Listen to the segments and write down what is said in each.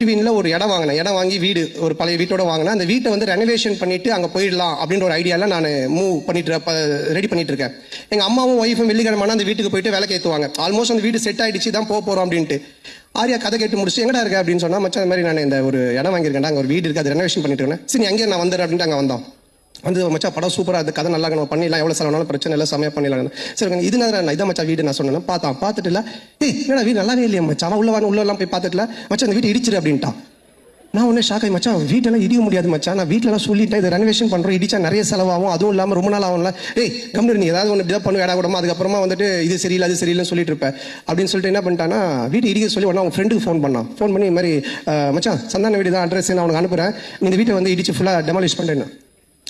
வீட்டில் ஒரு இடம் வாங்கினேன். இடம் வாங்கி வீடு ஒரு பழைய வீட்டோட வாங்கினேன். அந்த வீட்டை வந்து ரெனோவேஷன் பண்ணிட்டு அங்கே போயிடலாம் அப்படின்ற ஒரு ஐடியாவில் நான் ரெடி பண்ணிட்டு இருக்கேன். எங்கள் அம்மாவும் ஒய்ஃபும் வெள்ளிக்கிழமை அந்த வீட்டுக்கு போயிட்டு வேலை ஏற்றுவாங்க. ஆல்மோஸ்ட் அந்த வீடு செட் ஆகிடுச்சு தான் போக போகிறோம் அப்படின்ட்டு. ஆரியா கதை கேட்டு முடிச்சு எங்கடா இருக்க அப்படின்னு சொன்னால், மச்சான் அந்த மாதிரி நான் இந்த ஒரு இடம் வாங்கியிருக்கேன், அங்கே ஒரு வீடு இருக்குது, அது ரெனோவேஷன் பண்ணிட்டு இருக்கேன். சரி அங்கேயே நான் வந்துடுறேன் அப்படின்ட்டு அங்கே வந்தோம். வந்து மச்சா படம் சூப்பராக அது கதை நல்லா நம்ம பண்ணிடலாம், எவ்வளோ செலவுனாலும் பிரச்சனை இல்லை, செமையாக பண்ணிடலாம். சரி இது நான் இதான் மச்சா வீடு நான் சொன்னேன். பார்த்துட்டு இல்லை என்னடா வீடு நல்லாவே இல்லையா மச்சா, அவன் உள்ளெல்லாம் போய் பார்த்துட்டுல மச்சா அந்த வீடு இடிச்சிரு அப்படின்ட்டான். நான் ஒன்றே ஷாக் ஆகி, மச்சான் வீட்டெல்லாம் இடிக்க முடியாது மச்சான், நான் வீட்டிலலாம் சொல்லிட்டேன், இது ரெனோவேஷன் பண்ணுறோம், இடிச்சா நிறைய செலவாகும், அதுவும் இல்லாமல் ரொம்ப நாள் ஆகும்ல, கம்மிரு நீ ஏதாவது ஒன்று இப்படி தான் பண்ணு வேடா கூடமா, அதுக்கப்புறமா வந்துட்டு இது சரியில்லை அது சரியில்லைன்னு சொல்லிட்டு இருப்பேன் அப்படின்னு சொல்லிட்டு என்ன பண்ணிட்டான்னா, வீட்டு இடிக்க சொல்லி உடனே அவன் ஃப்ரெண்டுக்கு ஃபோன் பண்ணி இந்த மாதிரி மச்சான் சந்தான வீடு தான் அட்ரஸ் நான் அவனுக்கு அனுப்புகிறேன், இந்த வீட்டை வந்து இடிச்சு ஃபுல்லாக டெமாலிஷ் பண்ணுறேன்னு.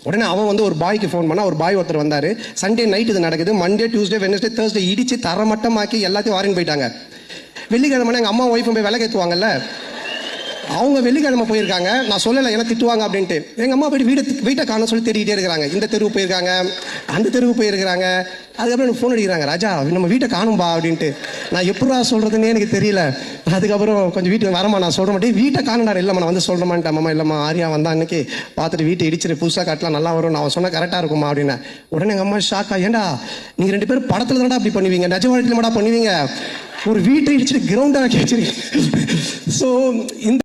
உடனே அவன் வந்து ஒரு பாய்க்கு ஃபோன் பண்ணா, ஒரு பாய் ஒருத்தர் வந்தார். சண்டே நைட் இது நடக்குது. மண்டே டியூஸ்டே வெனஸ்டே தேர்ஸ்டே இடிச்சு தரமட்டமாக்கி எல்லாத்தையும் வாரின்னு போயிட்டாங்க. வெள்ளிக்கிழமை எங்கள் அம்மா ஒய்ஃபும் போய் விலை ஏற்றுவாங்கல்ல, அவங்க வெள்ளிக்கிழமை போயிருக்காங்க. நான் சொல்லலை ஏன்னா திட்டுவாங்க அப்படின்ட்டு. எங்கள் அம்மா போயிட்டு வீட்டை காண சொல்லி தேடிக்கிட்டே இருக்கிறாங்க. இந்த தெருவு போயிருக்காங்க, அந்த தெருவு போயிருக்கிறாங்க. அதுக்கப்புறம் எனக்கு ஃபோன் அடிக்கிறாங்க, ராஜா நம்ம வீட்டை காணும்பா அப்படின்ட்டு. நான் எப்படா சொல்கிறதுன்னே எனக்கு தெரியல. அதுக்கப்புறம் கொஞ்சம் வீட்டுக்கு வரமா நான் சொல்கிற மாட்டேன், வீட்டை காணுடா. இல்லைம்மா நான் வந்து சொல்கிறேன்ட்டேன். அம்மா இல்லைம்மா ஆரியா வந்தா அன்னைக்கு பார்த்துட்டு வீட்டை இடிச்சிட்டு புதுசாக காட்டலாம் நல்லா வரும், நான் சொன்னால் கரெக்டாக இருக்குமா அப்படின்னு. உடனே எங்கள் அம்மா ஷாக்கா, ஏண்டா நீங்கள் ரெண்டு பேரும் படத்தில் தான்டா அப்படி பண்ணுவீங்க, நிஜ வாழ்க்கையில் மட்டும் பண்ணுவீங்க, ஒரு வீட்டை இடிச்சிட்டு கிரவுண்டாக கேச்சிருக்கீங்க. ஸோ இந்த